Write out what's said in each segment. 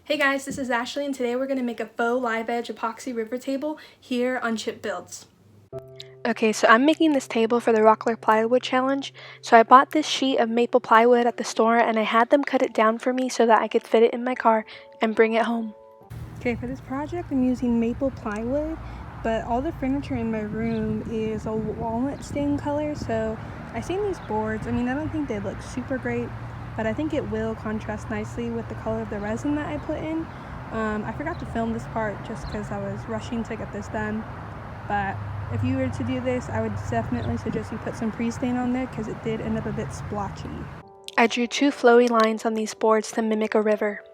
Hey guys, this is Ashley and today we're going to make a faux live edge epoxy river table here on Chip Builds. Okay, so I'm making this table for the Rockler Plywood challenge. So I bought this sheet of maple plywood at the store and I had them cut it down for me so that I could fit it in my car and bring it home. Okay, for this project I'm using maple plywood, but all the furniture in my room is a walnut stain color, so I seen these boards. I mean, I don't think they look super great, but I think it will contrast nicely with the color of the resin that I put in. I forgot to film this part just because I was rushing to get this done, but if you were to do this, I would definitely suggest you put some pre-stain on there because it did end up a bit splotchy. I drew two flowy lines on these boards to mimic a river.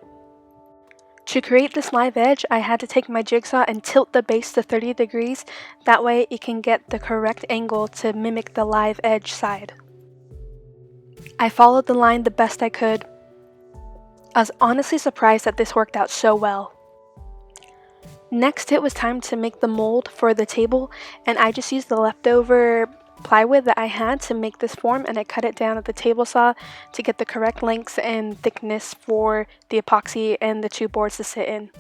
To create this live edge, I had to take my jigsaw and tilt the base to 30 degrees, that way it can get the correct angle to mimic the live edge side. I followed the line the best I could. I was honestly surprised that this worked out so well. Next, it was time to make the mold for the table, and I just used the leftover plywood that I had to make this form, and I cut it down at the table saw to get the correct lengths and thickness for the epoxy and the two boards to sit in.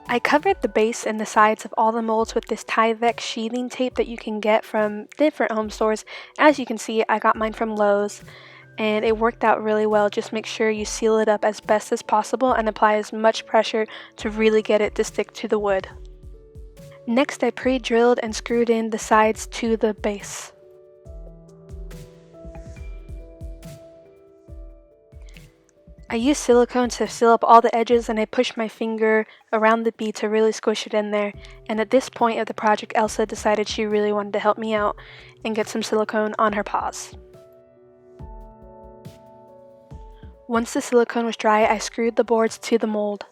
I covered the base and the sides of all the molds with this Tyvek sheathing tape that you can get from different home stores. As you can see, I got mine from Lowe's, and it worked out really well. Just make sure you seal it up as best as possible and apply as much pressure to really get it to stick to the wood. Next, I pre-drilled and screwed in the sides to the base. I used silicone to seal up all the edges, and I pushed my finger around the bead to really squish it in there. And at this point of the project, Elsa decided she really wanted to help me out and get some silicone on her paws. Once the silicone was dry, I screwed the boards to the mold.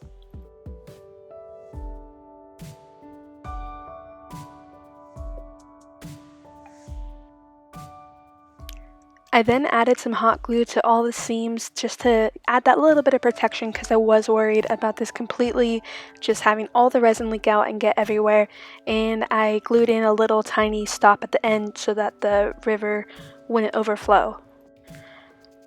I then added some hot glue to all the seams just to add that little bit of protection because I was worried about this completely just having all the resin leak out and get everywhere, and I glued in a little tiny stop at the end so that the river wouldn't overflow.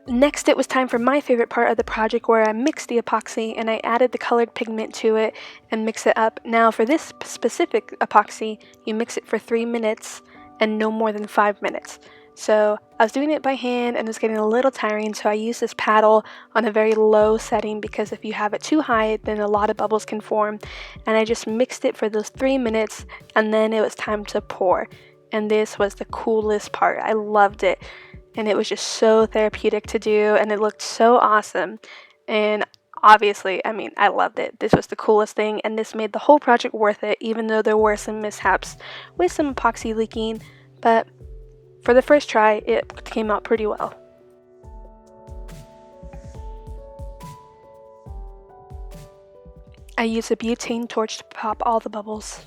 Next, it was time for my favorite part of the project where I mixed the epoxy and I added the colored pigment to it and mix it up. Now for this specific epoxy, you mix it for 3 minutes and no more than 5 minutes. So I was doing it by hand and it was getting a little tiring, so I used this paddle on a very low setting because if you have it too high, then a lot of bubbles can form. And I just mixed it for those 3 minutes and then it was time to pour. And this was the coolest part. I loved it. And it was just so therapeutic to do, and it looked so awesome. And obviously, I mean, I loved it. This was the coolest thing, and this made the whole project worth it, even though there were some mishaps with some epoxy leaking. But for the first try, it came out pretty well. I used a butane torch to pop all the bubbles.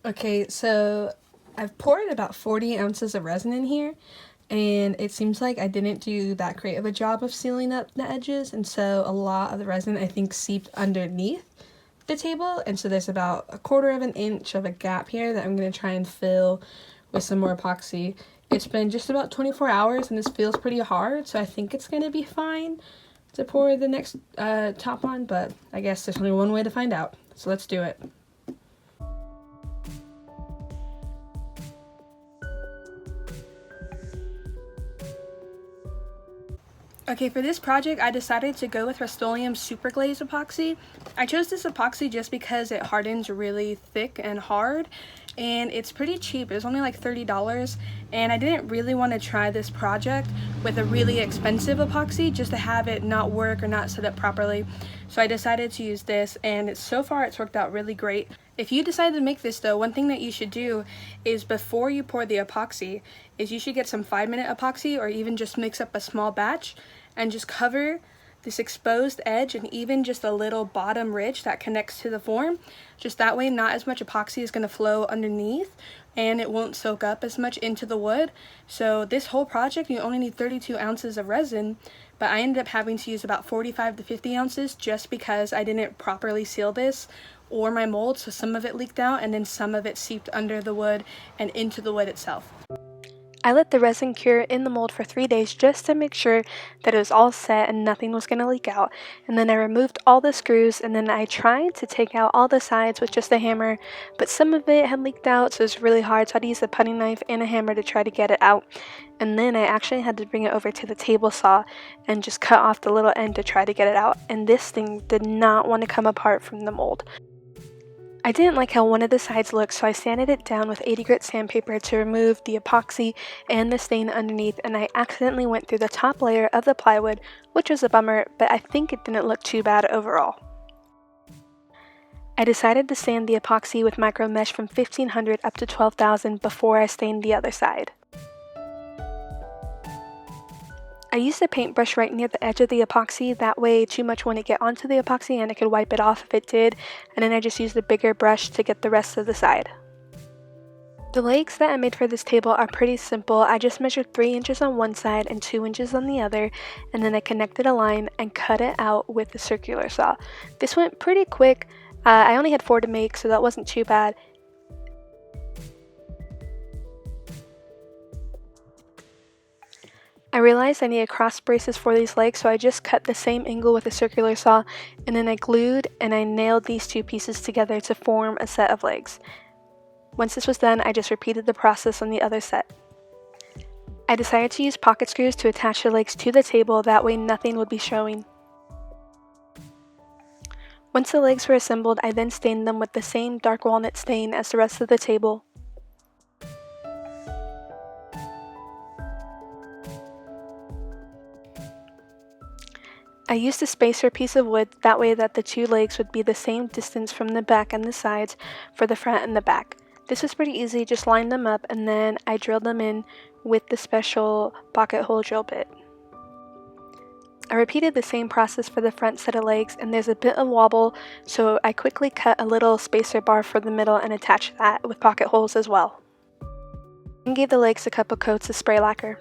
Okay, so I've poured about 40 ounces of resin in here, and it seems like I didn't do that great of a job of sealing up the edges, and so a lot of the resin I think seeped underneath the table, and so there's about 1/4 of an inch of a gap here that I'm going to try and fill with some more epoxy. It's been just about 24 hours and this feels pretty hard, so I think it's going to be fine to pour the next top on, but I guess there's only one way to find out, so let's do it. Okay, for this project, I decided to go with Rust-Oleum Super Glaze epoxy. I chose this epoxy just because it hardens really thick and hard, and it's pretty cheap. It was only like $30, and I didn't really want to try this project with a really expensive epoxy just to have it not work or not set up properly. So I decided to use this, and so far it's worked out really great. If you decide to make this though, one thing that you should do is before you pour the epoxy is you should get some 5-minute epoxy or even just mix up a small batch and just cover this exposed edge and even just a little bottom ridge that connects to the form. Just that way not as much epoxy is going to flow underneath and it won't soak up as much into the wood. So this whole project you only need 32 ounces of resin, but I ended up having to use about 45 to 50 ounces just because I didn't properly seal this or my mold, so some of it leaked out and then some of it seeped under the wood and into the wood itself. I let the resin cure in the mold for 3 days just to make sure that it was all set and nothing was going to leak out. And then I removed all the screws, and then I tried to take out all the sides with just a hammer, but some of it had leaked out, so it was really hard. So I had to use a putty knife and a hammer to try to get it out. And then I actually had to bring it over to the table saw and just cut off the little end to try to get it out. And this thing did not want to come apart from the mold. I didn't like how one of the sides looked, so I sanded it down with 80 grit sandpaper to remove the epoxy and the stain underneath, and I accidentally went through the top layer of the plywood, which was a bummer, but I think it didn't look too bad overall. I decided to sand the epoxy with micro mesh from 1500 up to 12,000 before I stained the other side. I used a paintbrush right near the edge of the epoxy, that way too much wouldn't get onto the epoxy and I could wipe it off if it did, and then I just used a bigger brush to get the rest of the side. The legs that I made for this table are pretty simple. I just measured 3 inches on one side and 2 inches on the other, and then I connected a line and cut it out with a circular saw. This went pretty quick. I only had 4 to make, so that wasn't too bad. I realized I needed cross braces for these legs, so I just cut the same angle with a circular saw, and then I glued and I nailed these 2 pieces together to form a set of legs. Once this was done, I just repeated the process on the other set. I decided to use pocket screws to attach the legs to the table, that way nothing would be showing. Once the legs were assembled, I then stained them with the same dark walnut stain as the rest of the table. I used a spacer piece of wood, that way that the 2 legs would be the same distance from the back and the sides for the front and the back. This was pretty easy, just line them up and then I drilled them in with the special pocket hole drill bit. I repeated the same process for the front set of legs, and there's a bit of wobble, so I quickly cut a little spacer bar for the middle and attached that with pocket holes as well. And gave the legs a couple coats of spray lacquer.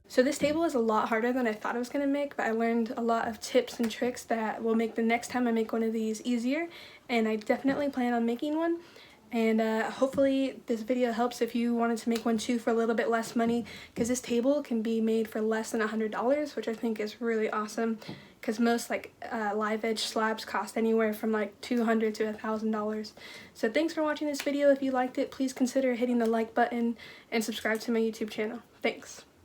So this table is a lot harder than I thought it was going to make, but I learned a lot of tips and tricks that will make the next time I make one of these easier, and I definitely plan on making one. And hopefully this video helps if you wanted to make one too for a little bit less money, because this table can be made for less than $100, which I think is really awesome, because most like live edge slabs cost anywhere from like $200 to $1,000. So thanks for watching this video. If you liked it, please consider hitting the like button and subscribe to my YouTube channel. Thanks.